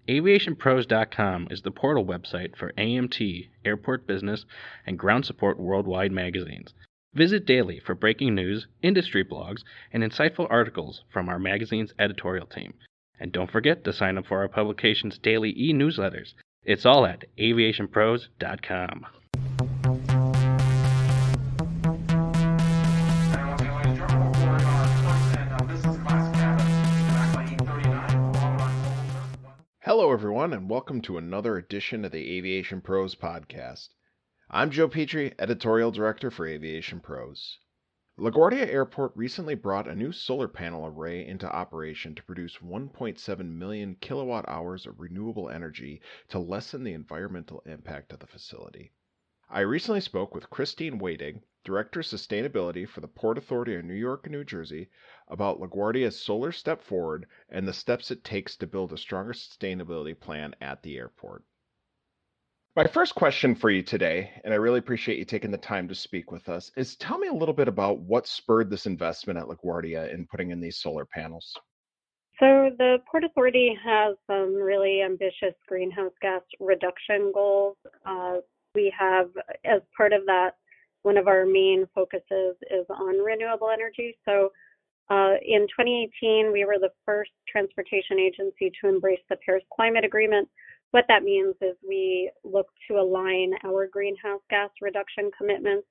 AviationPros.com is the portal website for AMT, Airport Business, and Ground Support Worldwide magazines. Visit daily for breaking news, industry blogs, and insightful articles from our magazine's editorial team. And don't forget to sign up for our publication's daily e-newsletters. It's all at AviationPros.com. Hello, everyone, and welcome to another edition of the Aviation Pros podcast. I'm Joe Petrie, Editorial Director for Aviation Pros. LaGuardia Airport recently brought a new solar panel array into operation to produce 1.7 million kilowatt hours of renewable energy to lessen the environmental impact of the facility. I recently spoke with Christine Weydig, Director of Sustainability for the Port Authority of New York and New Jersey, about LaGuardia's Solar Step Forward and the steps it takes to build a stronger sustainability plan at the airport. My first question for you today, and I really appreciate you taking the time to speak with us, is tell me a little bit about what spurred this investment at LaGuardia in putting in these solar panels. So the Port Authority has some really ambitious greenhouse gas reduction goals. We have, as part of that, one of our main focuses is on renewable energy. So in 2018, we were the first transportation agency to embrace the Paris Climate Agreement. What that means is we look to align our greenhouse gas reduction commitments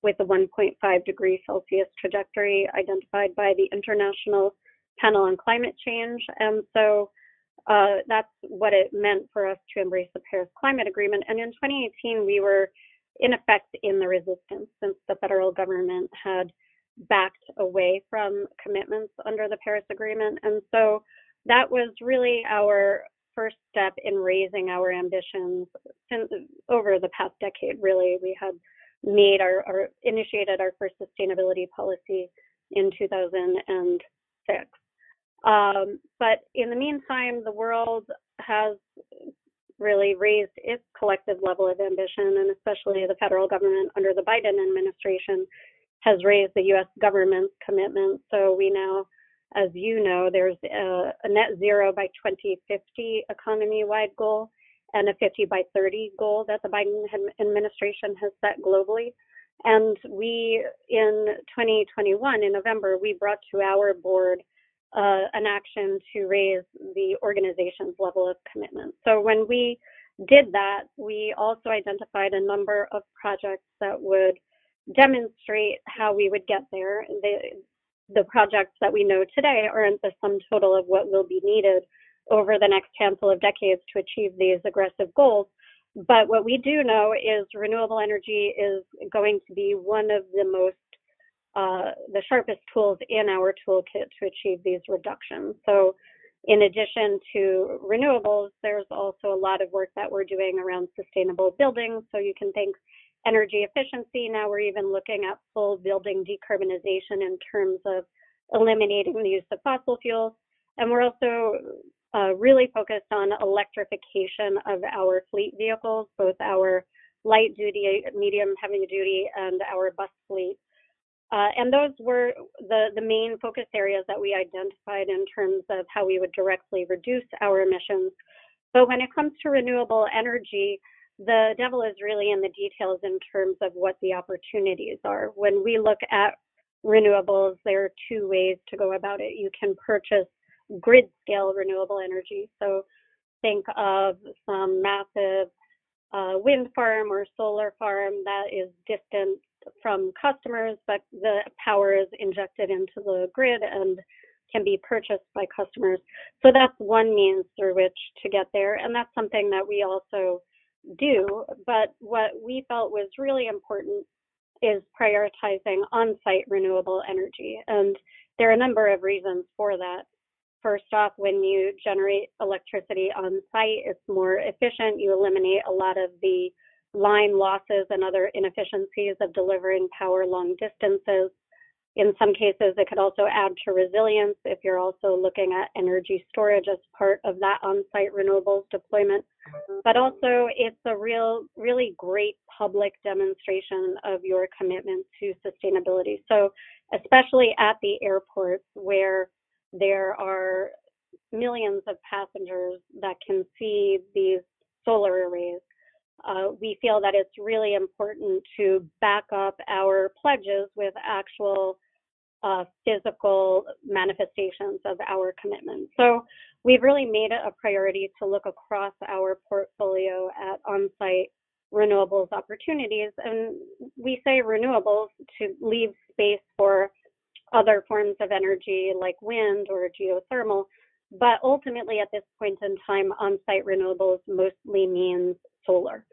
with the 1.5 degree Celsius trajectory identified by the International Panel on Climate Change. And so that's what it meant for us to embrace the Paris Climate Agreement. And in 2018, we were in effect in the resistance since the federal government had backed away from commitments under the Paris Agreement. And so that was really our first step in raising our ambitions since over the past decade. Really, we had made initiated our first sustainability policy in 2006. But in the meantime, the world has really raised its collective level of ambition, and especially the federal government under the Biden administration has raised the U.S. government's commitment. So we now, as you know, there's a net zero by 2050 economy-wide goal and a 50 by 30 goal that the Biden administration has set globally. And we, in 2021, in November, we brought to our board an action to raise the organization's level of commitment. So when we did that, we also identified a number of projects that would demonstrate how we would get there. The projects that we know today aren't the sum total of what will be needed over the next handful of decades to achieve these aggressive goals. But what we do know is renewable energy is going to be one of the sharpest tools in our toolkit to achieve these reductions. So in addition to renewables, there's also a lot of work that we're doing around sustainable buildings. So you can think energy efficiency. Now we're even looking at full building decarbonization in terms of eliminating the use of fossil fuels. And we're also really focused on electrification of our fleet vehicles, both our light duty, medium, heavy duty, and our bus fleet. And those were the main focus areas that we identified in terms of how we would directly reduce our emissions. But when it comes to renewable energy, the devil is really in the details in terms of what the opportunities are. When we look at renewables, there are two ways to go about it. You can purchase grid scale renewable energy. So think of some massive wind farm or solar farm that is distant from customers, but the power is injected into the grid and can be purchased by customers. So that's one means through which to get there, and that's something that we also do. But what we felt was really important is prioritizing on-site renewable energy, and there are a number of reasons for that. First off, when you generate electricity on site, it's more efficient. You eliminate a lot of the line losses and other inefficiencies of delivering power long distances. In some cases, it could also add to resilience if you're also looking at energy storage as part of that on-site renewables deployment. But also, it's a really great public demonstration of your commitment to sustainability. So especially at the airports where there are millions of passengers that can see these solar arrays, we feel that it's really important to back up our pledges with actual physical manifestations of our commitment. So we've really made it a priority to look across our portfolio at on-site renewables opportunities. And we say renewables to leave space for other forms of energy like wind or geothermal. But ultimately, at this point in time, on-site renewables mostly means solar.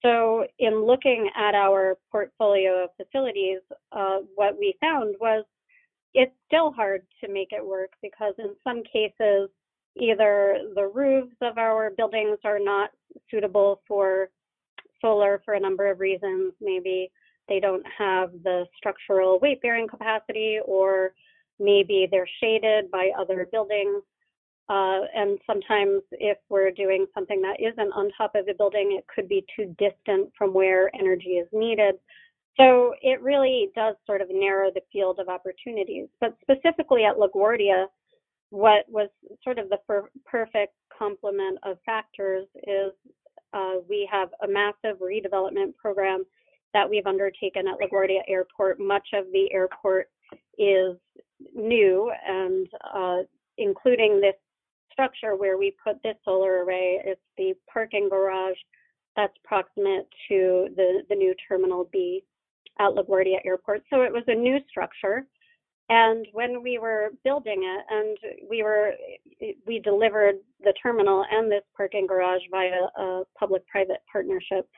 So in looking at our portfolio of facilities, what we found was it's still hard to make it work because in some cases, either the roofs of our buildings are not suitable for solar for a number of reasons. Maybe they don't have the structural weight-bearing capacity, or maybe they're shaded by other buildings. And sometimes if we're doing something that isn't on top of the building, it could be too distant from where energy is needed. So it really does sort of narrow the field of opportunities. But specifically at LaGuardia, what was sort of the perfect complement of factors is we have a massive redevelopment program that we've undertaken at LaGuardia Airport. Much of the airport is new, and including this structure where we put this solar array. It's the parking garage that's proximate to the new Terminal B at LaGuardia Airport. So it was a new structure. And when we were building it, and we delivered the terminal and this parking garage via a public-private partnership.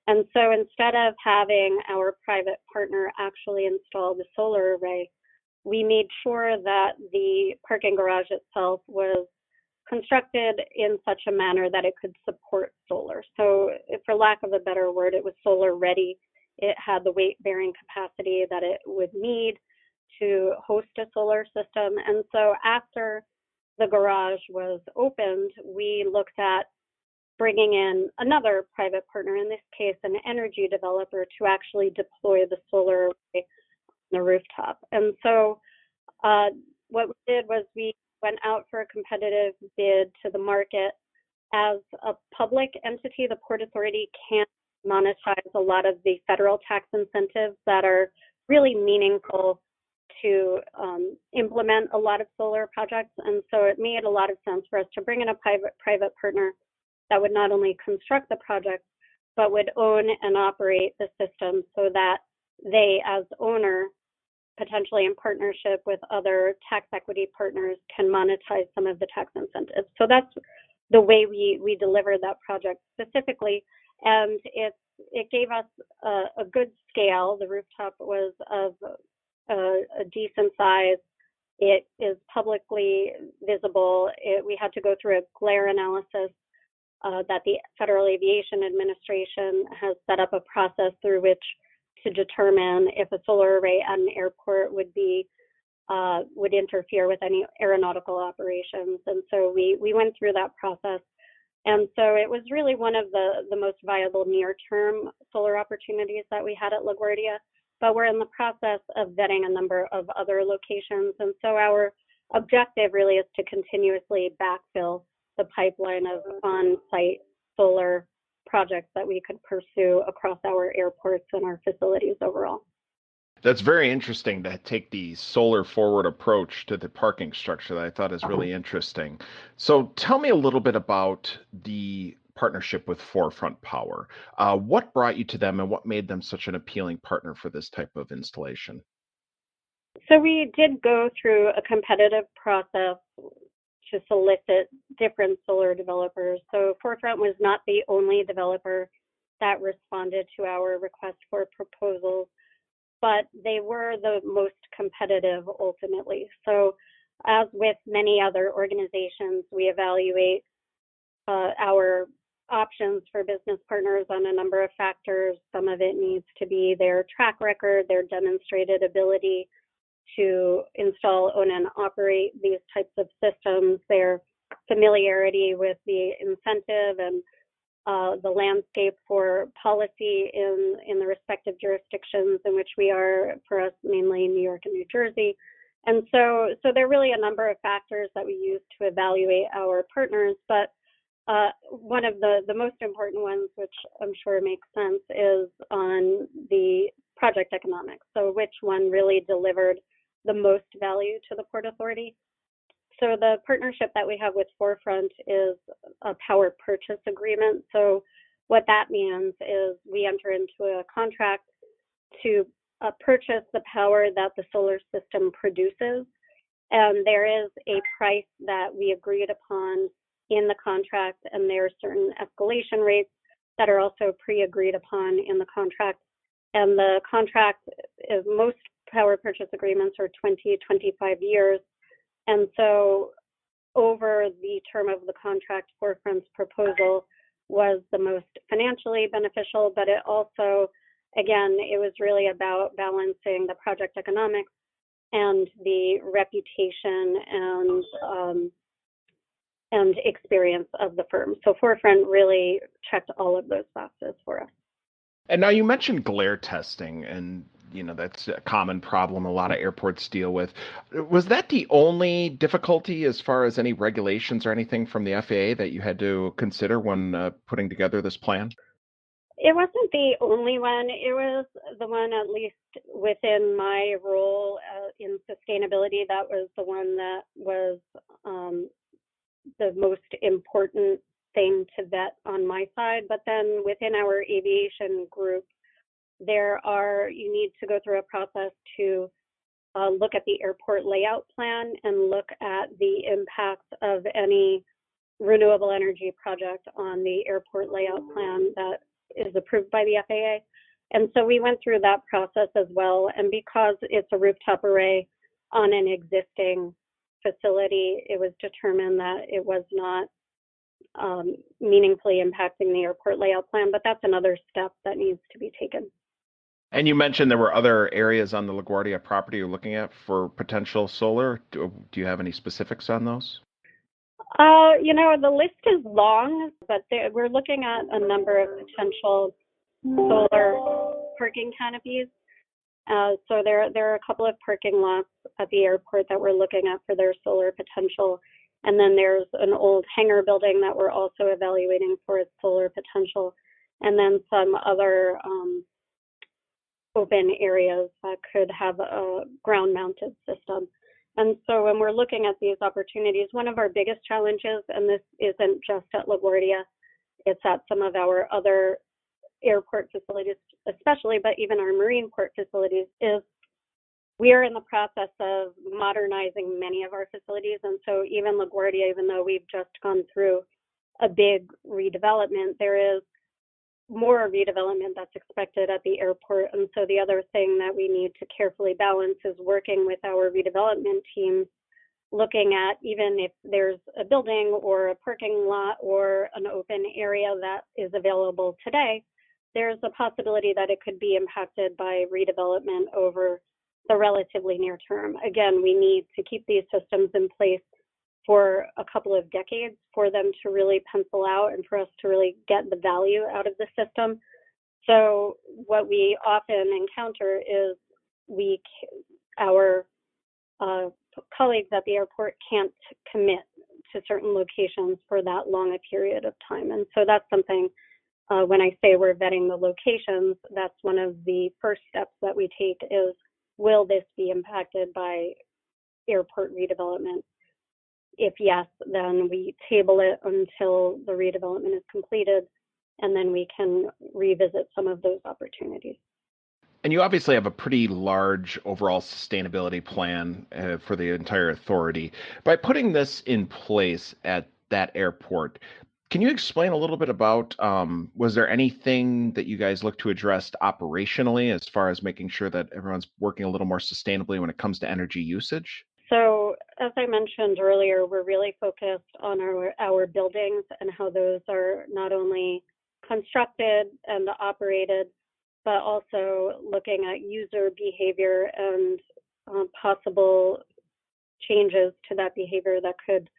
And so instead of having our private partner actually install the solar array, we made sure that the parking garage itself was constructed in such a manner that it could support solar. So for lack of a better word, it was solar ready. It had the weight bearing capacity that it would need to host a solar system. And so after the garage was opened, we looked at bringing in another private partner, in this case, an energy developer, to actually deploy the solar array on the rooftop. And so what we did was we went out for a competitive bid to the market. As a public entity, the Port Authority can't monetize a lot of the federal tax incentives that are really meaningful to implement a lot of solar projects. And so it made a lot of sense for us to bring in a private partner that would not only construct the project, but would own and operate the system so that they, as owner, potentially in partnership with other tax equity partners, can monetize some of the tax incentives. So that's the way we delivered that project specifically. And it gave us a good scale. The rooftop was of a decent size. It is publicly visible. We had to go through a glare analysis that the Federal Aviation Administration has set up a process through which to determine if a solar array at an airport would interfere with any aeronautical operations. And so we went through that process. And so it was really one of the most viable near-term solar opportunities that we had at LaGuardia, but we're in the process of vetting a number of other locations. And so our objective really is to continuously backfill the pipeline of on-site solar projects that we could pursue across our airports and our facilities overall. That's very interesting to take the solar forward approach to the parking structure that I thought is really interesting. So tell me a little bit about the partnership with Forefront Power. What brought you to them and what made them such an appealing partner for this type of installation? So we did go through a competitive process to solicit different solar developers. So Forefront was not the only developer that responded to our request for proposals, but they were the most competitive ultimately. So as with many other organizations, we evaluate our options for business partners on a number of factors. Some of it needs to be their track record, their demonstrated ability to install, own, and operate these types of systems, their familiarity with the incentive and the landscape for policy in the respective jurisdictions in which we are, for us, mainly New York and New Jersey, And so there are really a number of factors that we use to evaluate our partners, but one of the most important ones, which I'm sure makes sense, is on the project economics. So which one really delivered the most value to the Port Authority? So the partnership that we have with Forefront is a power purchase agreement. So what that means is we enter into a contract to purchase the power that the solar system produces. And there is a price that we agreed upon in the contract, and there are certain escalation rates that are also pre-agreed upon in the contract. And the contract is, most power purchase agreements are 20, 25 years. And so over the term of the contract, Forefront's proposal was the most financially beneficial, but it also, again, it was really about balancing the project economics and the reputation and experience of the firm. So Forefront really checked all of those boxes for us. And now you mentioned glare testing, and that's a common problem a lot of airports deal with. Was that the only difficulty as far as any regulations or anything from the FAA that you had to consider when putting together this plan? It wasn't the only one. It was the one, at least within my role in sustainability, that was the one that was the most important thing to vet on my side. But then within our aviation group, you need to go through a process to look at the airport layout plan and look at the impacts of any renewable energy project on the airport layout plan that is approved by the FAA. And so we went through that process as well. And because it's a rooftop array on an existing facility, it was determined that it was not meaningfully impacting the airport layout plan, but that's another step that needs to be taken. And you mentioned there were other areas on the LaGuardia property you're looking at for potential solar. Do you have any specifics on those? The list is long, but we're looking at a number of potential solar parking canopies. So there are a couple of parking lots at the airport that we're looking at for their solar potential. And then there's an old hangar building that we're also evaluating for its solar potential. And then some other open areas that could have a ground-mounted system. And so when we're looking at these opportunities, one of our biggest challenges, and this isn't just at LaGuardia, it's at some of our other airport facilities especially, but even our marine port facilities, is we are in the process of modernizing many of our facilities. And so even LaGuardia, even though we've just gone through a big redevelopment, there is more redevelopment that's expected at the airport. And so the other thing that we need to carefully balance is working with our redevelopment teams, looking at, even if there's a building or a parking lot or an open area that is available today, there's a possibility that it could be impacted by redevelopment over the relatively near term. Again, we need to keep these systems in place for a couple of decades for them to really pencil out and for us to really get the value out of the system. So what we often encounter is our colleagues at the airport can't commit to certain locations for that long a period of time. And so that's something, when I say we're vetting the locations, that's one of the first steps that we take is, will this be impacted by airport redevelopment? If yes, then we table it until the redevelopment is completed, and then we can revisit some of those opportunities. And you obviously have a pretty large overall sustainability plan for the entire authority. By putting this in place at that airport, can you explain a little bit about, was there anything that you guys look to address operationally as far as making sure that everyone's working a little more sustainably when it comes to energy usage? So as I mentioned earlier, we're really focused on our buildings and how those are not only constructed and operated, but also looking at user behavior and possible changes to that behavior that could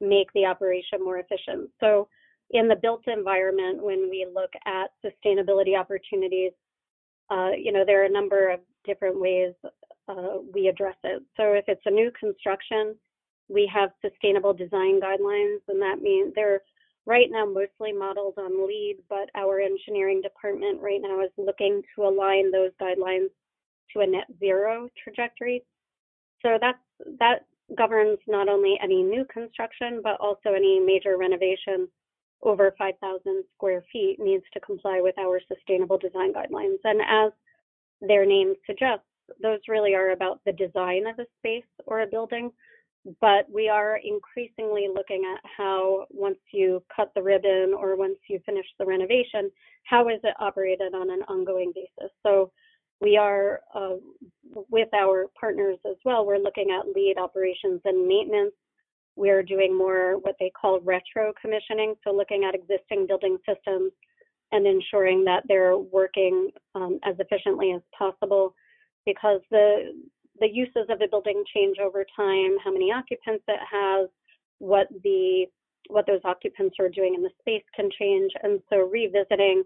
make the operation more efficient. So in the built environment, when we look at sustainability opportunities, there are a number of different ways we address it. So if it's a new construction, we have sustainable design guidelines, and that means they're right now mostly modeled on LEED, but our engineering department right now is looking to align those guidelines to a net zero trajectory. So that governs not only any new construction, but also any major renovation over 5,000 square feet needs to comply with our sustainable design guidelines. And as their name suggests, those really are about the design of a space or a building, but we are increasingly looking at how, once you cut the ribbon or once you finish the renovation, how is it operated on an ongoing basis? So we are, with our partners as well, we're looking at LEED operations and maintenance. We're doing more what they call retro commissioning, so looking at existing building systems and ensuring that they're working as efficiently as possible, because the uses of a building change over time, how many occupants it has, what those occupants are doing in the space can change. And so revisiting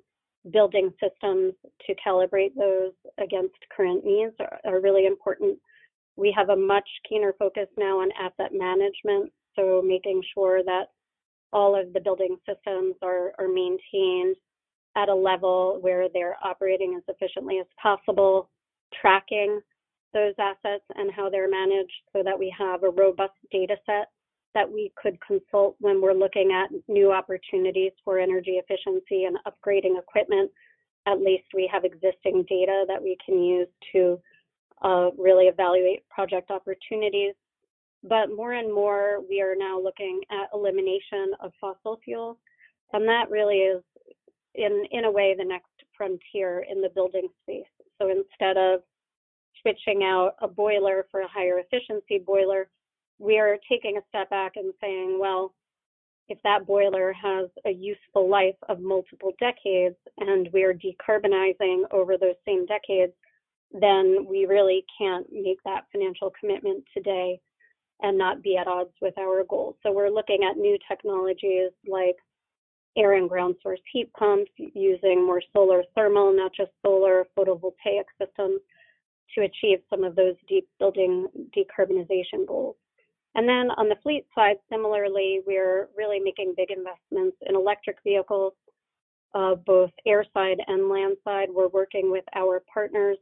building systems to calibrate those against current needs are really important. We have a much keener focus now on asset management, so making sure that all of the building systems are maintained at a level where they're operating as efficiently as possible, tracking those assets and how they're managed so that we have a robust data set that we could consult when we're looking at new opportunities for energy efficiency and upgrading equipment. At least we have existing data that we can use to really evaluate project opportunities. But more and more, we are now looking at elimination of fossil fuels, and that really is, in a way, the next frontier in the building space. So instead of switching out a boiler for a higher efficiency boiler, we are taking a step back and saying, well, if that boiler has a useful life of multiple decades and we're decarbonizing over those same decades, then we really can't make that financial commitment today and not be at odds with our goals. So we're looking at new technologies like air and ground source heat pumps, using more solar thermal, not just solar photovoltaic systems, to achieve some of those deep building decarbonization goals. And then on the fleet side, similarly, we're really making big investments in electric vehicles, both airside and landside. We're working with our partners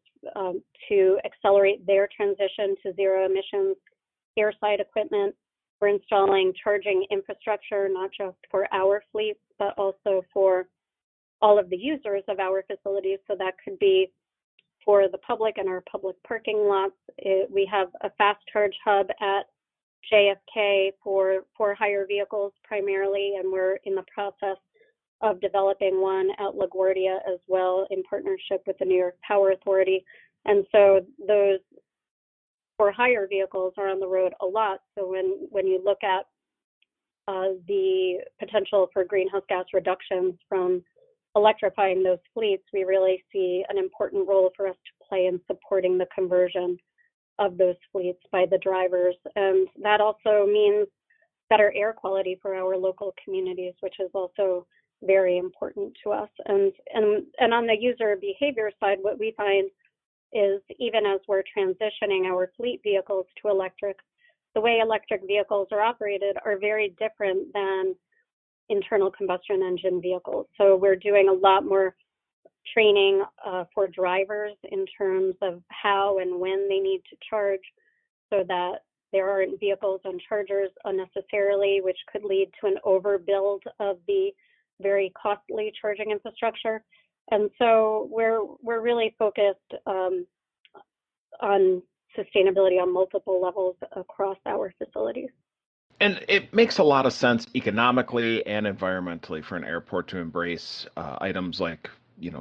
to accelerate their transition to zero emissions airside equipment. We're installing charging infrastructure, not just for our fleets, but also for all of the users of our facilities. So that could be for the public and our public parking lots. We have a fast charge hub at JFK for hire vehicles primarily, and we're in the process of developing one at LaGuardia as well in partnership with the New York Power Authority. And so those for hire vehicles are on the road a lot. So when you look at the potential for greenhouse gas reductions from electrifying those fleets, we really see an important role for us to play in supporting the conversion of those fleets by the drivers. And that also means better air quality for our local communities, which is also very important to us. And on the user behavior side, what we find is, even as we're transitioning our fleet vehicles to electric, the way electric vehicles are operated are very different than internal combustion engine vehicles. So we're doing a lot more training for drivers in terms of how and when they need to charge, so that there aren't vehicles on chargers unnecessarily, which could lead to an overbuild of the very costly charging infrastructure. And so we're really focused on sustainability on multiple levels across our facilities. And it makes a lot of sense economically and environmentally for an airport to embrace items like,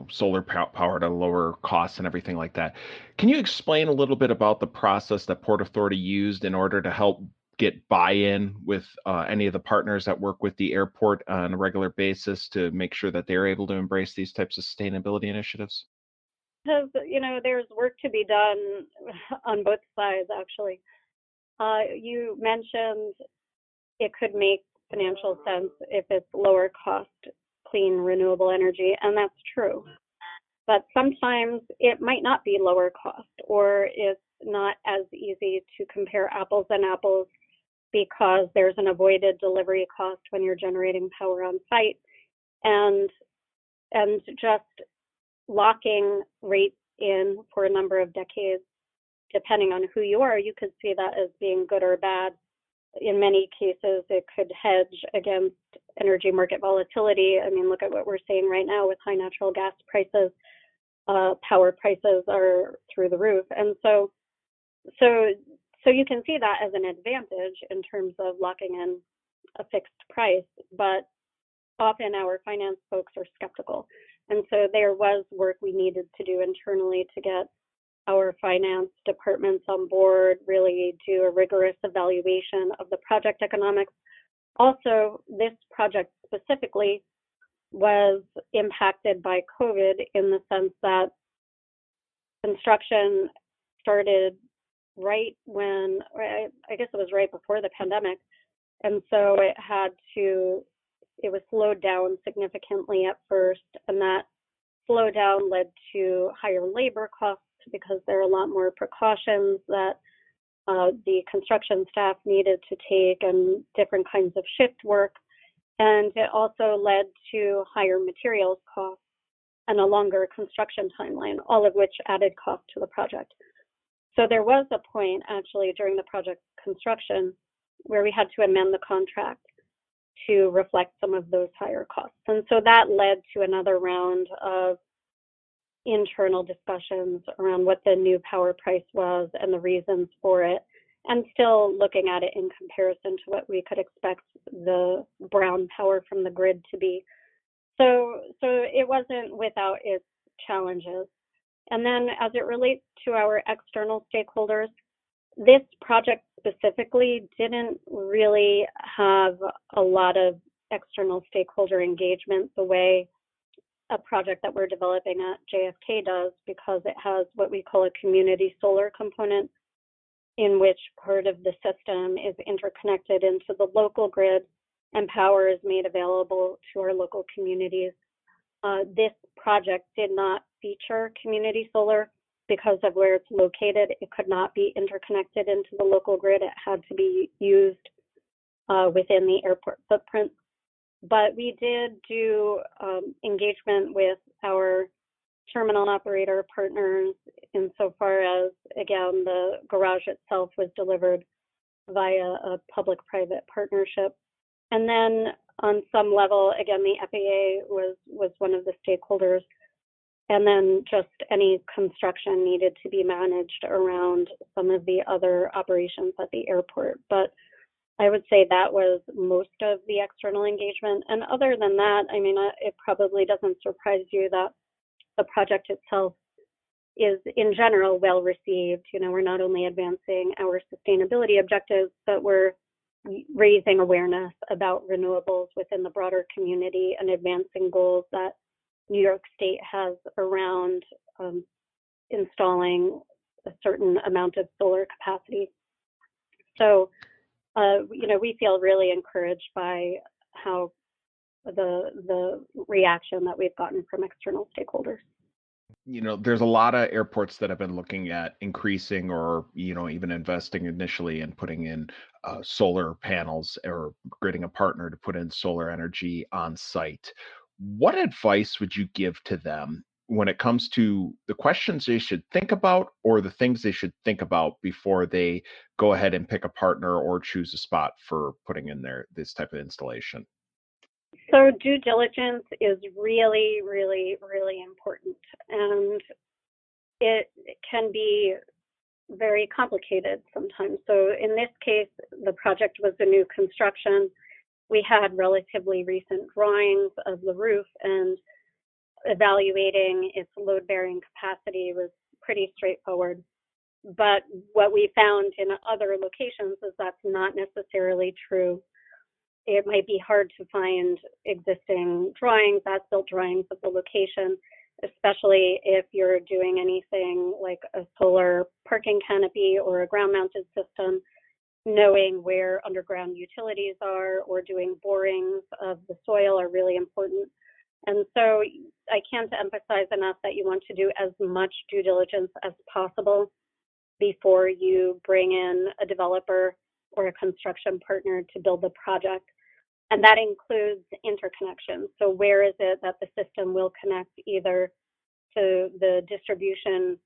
solar power to lower costs and everything like that. Can you explain a little bit about the process that Port Authority used in order to help get buy-in with any of the partners that work with the airport on a regular basis to make sure that they're able to embrace these types of sustainability initiatives? Because, there's work to be done on both sides, actually. You mentioned it could make financial sense if it's lower cost, clean, renewable energy, and that's true. But sometimes it might not be lower cost, or it's not as easy to compare apples and apples because there's an avoided delivery cost when you're generating power on site, and just locking rates in for a number of decades, depending on who you are, you could see that as being good or bad. In many cases, it could hedge against energy market volatility. I mean, look at what we're seeing right now with high natural gas prices. Power prices are through the roof, and so you can see that as an advantage in terms of locking in a fixed price. But often our finance folks are skeptical, and so there was work we needed to do internally to get our finance departments on board, really do a rigorous evaluation of the project economics. Also, this project specifically was impacted by COVID in the sense that construction started right when, I guess it was right before the pandemic. And so it was slowed down significantly at first, and that slowdown led to higher labor costs because there are a lot more precautions that the construction staff needed to take and different kinds of shift work. And it also led to higher materials costs and a longer construction timeline, all of which added cost to the project. So there was a point actually during the project construction where we had to amend the contract to reflect some of those higher costs. And so that led to another round of internal discussions around what the new power price was and the reasons for it, and still looking at it in comparison to what we could expect the brown power from the grid to be. So it wasn't without its challenges. And then as it relates to our external stakeholders, this project specifically didn't really have a lot of external stakeholder engagement the way a project that we're developing at JFK does, because it has what we call a community solar component, in which part of the system is interconnected into the local grid and power is made available to our local communities. This project did not feature community solar because of where it's located. It could not be interconnected into the local grid. It had to be used within the airport footprint. But we did do engagement with our terminal operator partners insofar as, again, the garage itself was delivered via a public-private partnership. And then on some level, again, the FAA was one of the stakeholders. And then just any construction needed to be managed around some of the other operations at the airport. But I would say that was most of the external engagement. And other than that, I mean, it probably doesn't surprise you that the project itself is in general well received. You know, we're not only advancing our sustainability objectives, but we're raising awareness about renewables within the broader community and advancing goals that New York State has around installing a certain amount of solar capacity. So, you know, we feel really encouraged by how the reaction that we've gotten from external stakeholders. You know, there's a lot of airports that have been looking at increasing or, you know, even investing initially in putting in solar panels or getting a partner to put in solar energy on site. What advice would you give to them when it comes to the questions they should think about or the things they should think about before they go ahead and pick a partner or choose a spot for putting in this type of installation? So due diligence is really, really, really important, and it can be very complicated sometimes. So in this case, the project was a new construction. We had relatively recent drawings of the roof, and evaluating its load-bearing capacity was pretty straightforward. But what we found in other locations is that's not necessarily true. It might be hard to find existing drawings, as-built drawings of the location, especially if you're doing anything like a solar parking canopy or a ground-mounted system. Knowing where underground utilities are or doing borings of the soil are really important. And so I can't emphasize enough that you want to do as much due diligence as possible. before you bring in a developer or a construction partner to build the project. And that includes interconnection. So where is it that the system will connect either to the distribution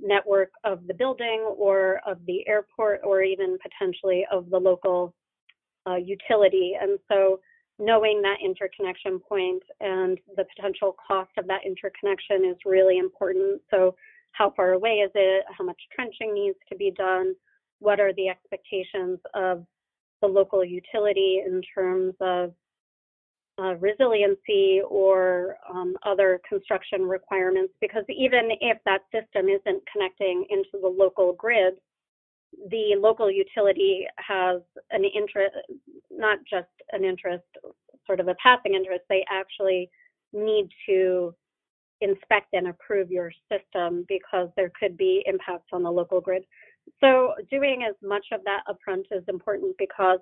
network of the building or of the airport or even potentially of the local utility. And so knowing that interconnection point and the potential cost of that interconnection is really important. So how far away is it? How much trenching needs to be done? What are the expectations of the local utility in terms of resiliency or other construction requirements? Because even if that system isn't connecting into the local grid, the local utility has an interest, not just an interest, sort of a passing interest. They actually need to inspect and approve your system because there could be impacts on the local grid. So doing as much of that upfront is important because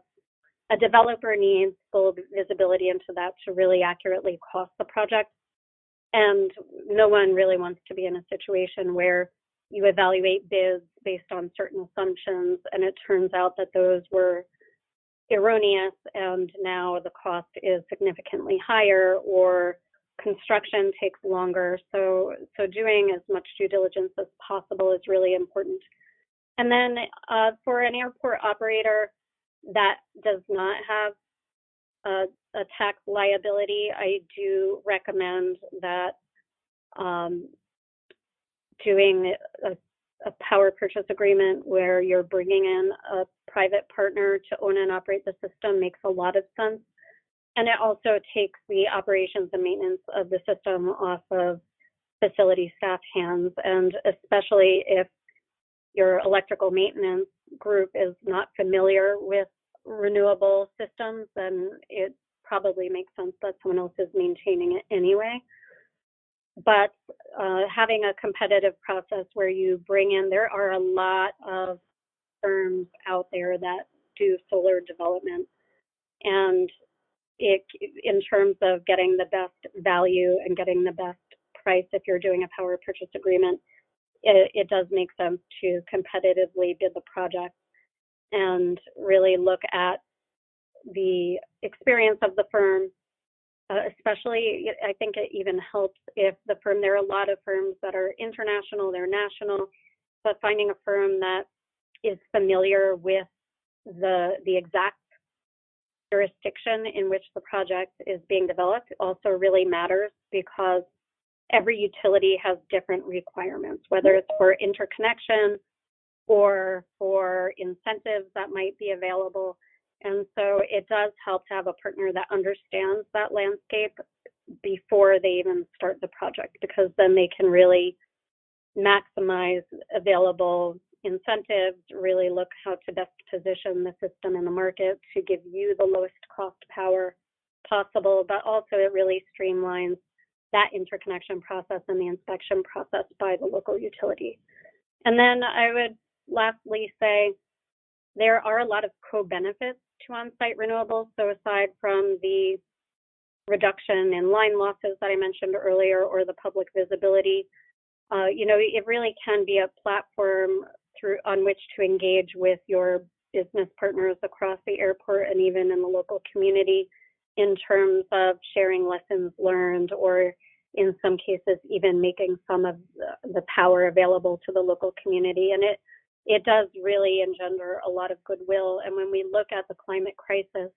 a developer needs full visibility into that to really accurately cost the project. And no one really wants to be in a situation where you evaluate bids based on certain assumptions and it turns out that those were erroneous and now the cost is significantly higher or construction takes longer. So doing as much due diligence as possible is really important. And then for an airport operator that does not have a tax liability, I do recommend that doing a power purchase agreement where you're bringing in a private partner to own and operate the system makes a lot of sense. And it also takes the operations and maintenance of the system off of facility staff hands. And especially if your electrical maintenance group is not familiar with renewable systems, then it probably makes sense that someone else is maintaining it anyway. But having a competitive process where you bring in, there are a lot of firms out there that do solar development. And in terms of getting the best value and getting the best price, if you're doing a power purchase agreement, it does make sense to competitively bid the project and really look at the experience of the firm. Especially, I think it even helps if the firm, there are a lot of firms that are international, they're national, but finding a firm that is familiar with the exact jurisdiction in which the project is being developed also really matters because every utility has different requirements, whether it's for interconnection or for incentives that might be available. And so it does help to have a partner that understands that landscape before they even start the project, because then they can really maximize available incentives, really look how to best position the system in the market to give you the lowest cost power possible, but also it really streamlines that interconnection process and the inspection process by the local utility. And then I would lastly say there are a lot of co-benefits to on-site renewables. So aside from the reduction in line losses that I mentioned earlier or the public visibility, it really can be a platform on which to engage with your business partners across the airport and even in the local community in terms of sharing lessons learned, or in some cases even making some of the power available to the local community. And it does really engender a lot of goodwill. And when we look at the climate crisis,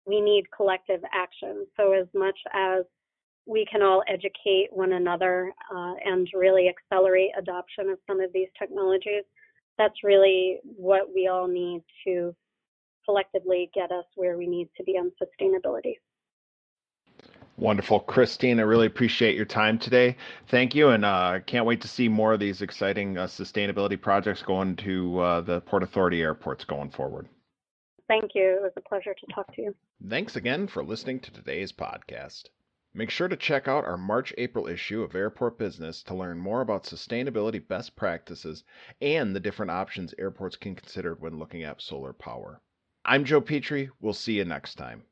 we need collective action. So as much as we can all educate one another and really accelerate adoption of some of these technologies, that's really what we all need to collectively get us where we need to be on sustainability. Wonderful. Christine, I really appreciate your time today. Thank you, and can't wait to see more of these exciting sustainability projects going to the Port Authority airports going forward. Thank you. It was a pleasure to talk to you. Thanks again for listening to today's podcast. Make sure to check out our March-April issue of Airport Business to learn more about sustainability best practices and the different options airports can consider when looking at solar power. I'm Joe Petrie. We'll see you next time.